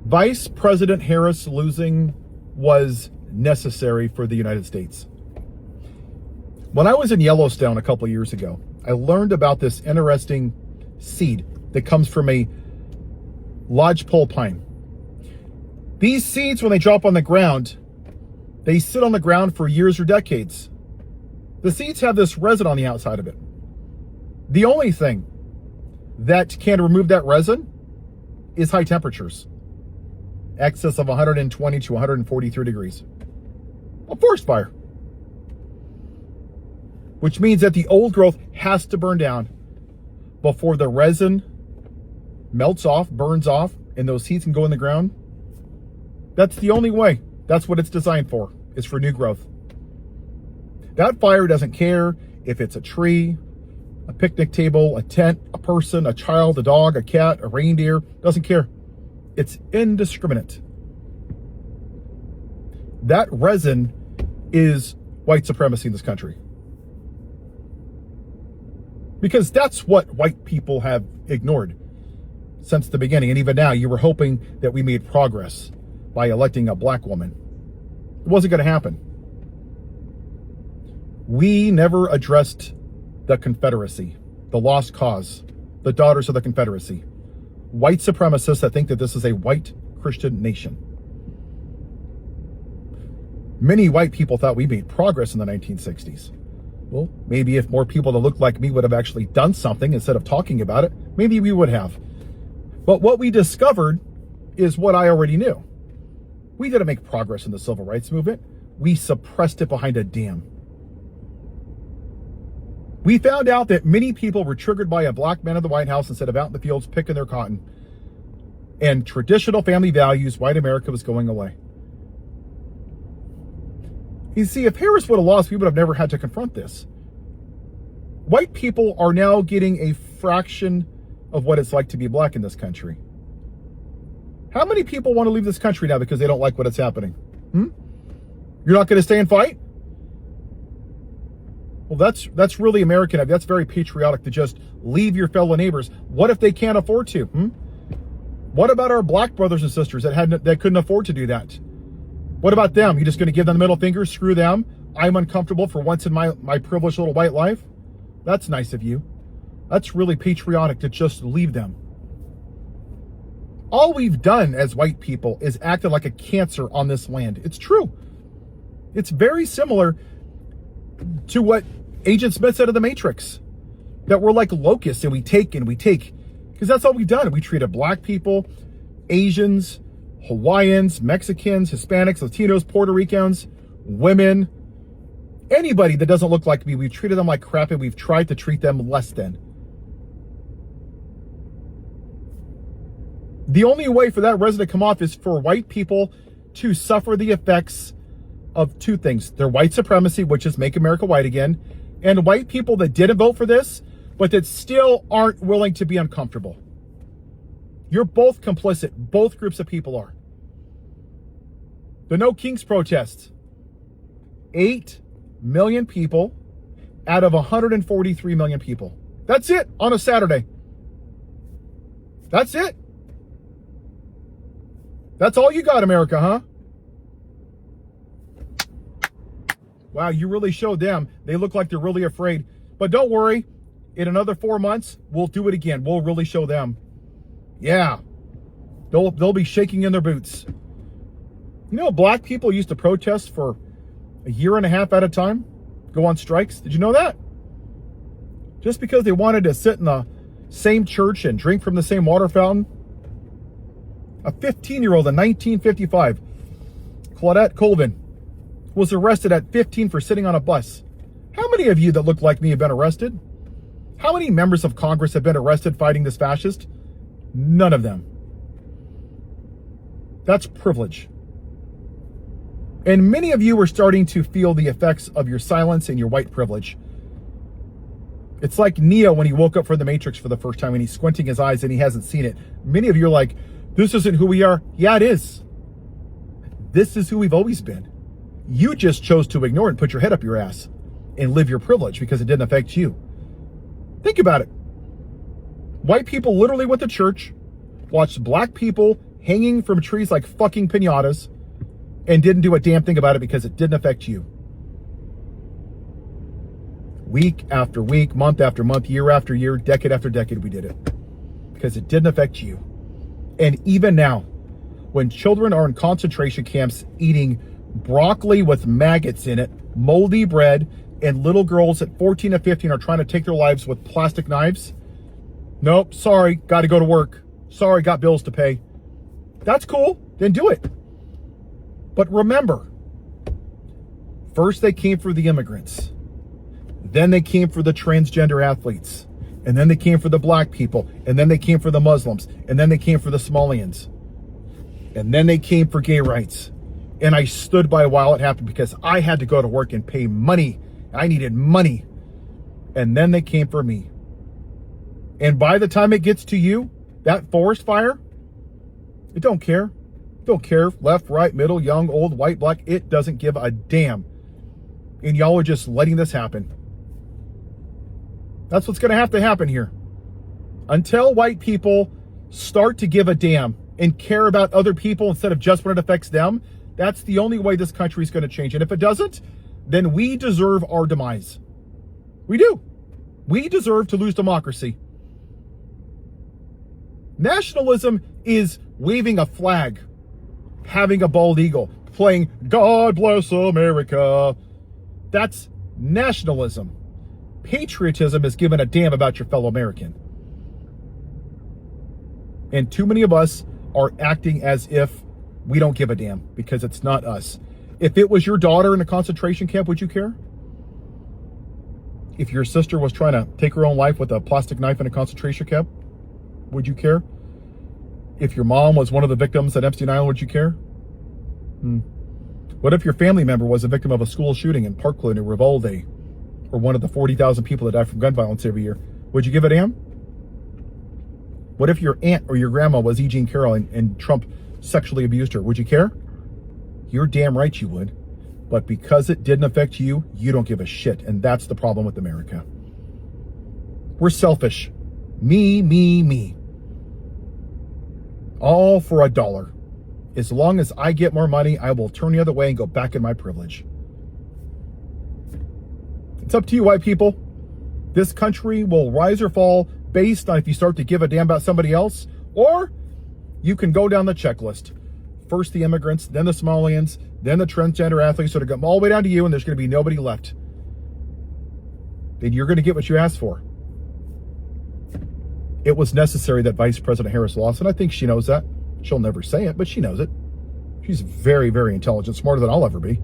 Vice President Harris losing was necessary for the United States. When I was in Yellowstone a couple of years ago, I learned about this interesting seed that comes from a lodgepole pine. These seeds, when they drop on the ground, they sit on the ground for years or decades. The seeds have this resin on the outside of it. The only thing that can remove that resin is high temperatures. Excess of 120 to 143 degrees. A forest fire. Which means that the old growth has to burn down before the resin melts off, burns off, and those seeds can go in the ground. That's the only way. That's what it's designed for, is for new growth. That fire doesn't care if it's a tree, a picnic table, a tent, a person, a child, a dog, a cat, a reindeer. Doesn't care. It's indiscriminate. That resin is white supremacy in this country. Because that's what white people have ignored since the beginning. And even now, you were hoping that we made progress by electing a black woman. It wasn't going to happen. We never addressed the Confederacy, the lost cause, the daughters of the Confederacy. White supremacists that think that this is a white Christian nation. Many white people thought we made progress in the 1960s. Well, maybe if more people that looked like me would have actually done something instead of talking about it, maybe we would have. But what we discovered is what I already knew. We didn't make progress in the civil rights movement. We suppressed it behind a dam. We found out that many people were triggered by a black man in the White House instead of out in the fields picking their cotton. And traditional family values, white America was going away. You see, if Harris would have lost, we would have never had to confront this. White people are now getting a fraction of what it's like to be black in this country. How many people want to leave this country now because they don't like what is happening? You're not going to stay and fight? Well, that's really American. That's very patriotic to just leave your fellow neighbors. What if they can't afford to? What about our black brothers and sisters that couldn't afford to do that? What about them? You just going to give them the middle finger? Screw them. I'm uncomfortable for once in my privileged little white life. That's nice of you. That's really patriotic to just leave them. All we've done as white people is acted like a cancer on this land. It's true. It's very similar to what Agent Smith said of the Matrix, that we're like locusts and we take, because that's all we've done. We treated black people, Asians, Hawaiians, Mexicans, Hispanics, Latinos, Puerto Ricans, women, anybody that doesn't look like me, we've treated them like crap and we've tried to treat them less than. The only way for that resin to come off is for white people to suffer the effects of two things. Their white supremacy, which is make America white again, and white people that didn't vote for this, but that still aren't willing to be uncomfortable. You're both complicit. Both groups of people are. The No Kings protests. 8 million people out of 143 million people. That's it on a Saturday. That's it. That's all you got, America, huh? Wow, you really showed them. They look like they're really afraid. But don't worry. In another 4 months, we'll do it again. We'll really show them. Yeah. They'll be shaking in their boots. You know, black people used to protest for a year and a half at a time, go on strikes. Did you know that? Just because they wanted to sit in the same church and drink from the same water fountain. A 15-year-old in 1955, Claudette Colvin, was arrested at 15 for sitting on a bus. How many of you that look like me have been arrested? How many members of Congress have been arrested fighting this fascist? None of them. That's privilege. And many of you are starting to feel the effects of your silence and your white privilege. It's like Neo when he woke up from the Matrix for the first time and he's squinting his eyes and he hasn't seen it. Many of you are like, this isn't who we are. Yeah, it is. This is who we've always been. You just chose to ignore it and put your head up your ass and live your privilege because it didn't affect you. Think about it. White people literally went to church, watched black people hanging from trees like fucking piñatas and didn't do a damn thing about it because it didn't affect you. Week after week, month after month, year after year, decade after decade, we did it because it didn't affect you. And even now, when children are in concentration camps eating broccoli with maggots in it, moldy bread, and little girls at 14 and 15 are trying to take their lives with plastic knives, nope, sorry, got to go to work. Sorry, got bills to pay. That's cool, then do it. But remember, first they came for the immigrants. Then they came for the transgender athletes. And then they came for the black people. And then they came for the Muslims. And then they came for the Somalians. And then they came for gay rights. And I stood by while it happened because I had to go to work and pay money. I needed money. And then they came for me. And by the time it gets to you, that forest fire, it don't care. Don't care left, right, middle, young, old, white, black. It doesn't give a damn. And y'all are just letting this happen. That's what's going to have to happen here. Until white people start to give a damn and care about other people instead of just when it affects them, that's the only way this country is going to change. And if it doesn't, then we deserve our demise. We do. We deserve to lose democracy. Nationalism is waving a flag, having a bald eagle, playing God Bless America. That's nationalism. Patriotism is giving a damn about your fellow American. And too many of us are acting as if we don't give a damn because it's not us. If it was your daughter in a concentration camp, would you care? If your sister was trying to take her own life with a plastic knife in a concentration camp, would you care? If your mom was one of the victims at Epstein Island, would you care? What if your family member was a victim of a school shooting in Parkland or Uvalde, or one of the 40,000 people that die from gun violence every year? Would you give a damn? What if your aunt or your grandma was E. Jean Carroll and Trump sexually abused her? Would you care? You're damn right you would. But because it didn't affect you, you don't give a shit. And that's the problem with America. We're selfish. Me, me, me. All for $1. As long as I get more money, I will turn the other way and go back in my privilege. It's up to you, white people. This country will rise or fall based on if you start to give a damn about somebody else, or you can go down the checklist. First the immigrants, then the Somalians, then the transgender athletes, so to come all the way down to you, and there's going to be nobody left. Then you're going to get what you asked for. It was necessary that Vice President Harris lost, and I think she knows that. She'll never say it, but she knows it. She's very, very intelligent, smarter than I'll ever be.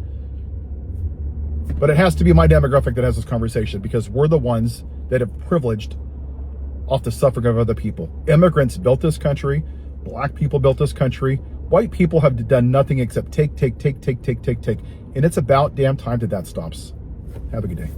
But it has to be my demographic that has this conversation because we're the ones that have privileged off the suffering of other people. Immigrants built this country. Black people built this country. White people have done nothing except take. And it's about damn time that stops. Have a good day.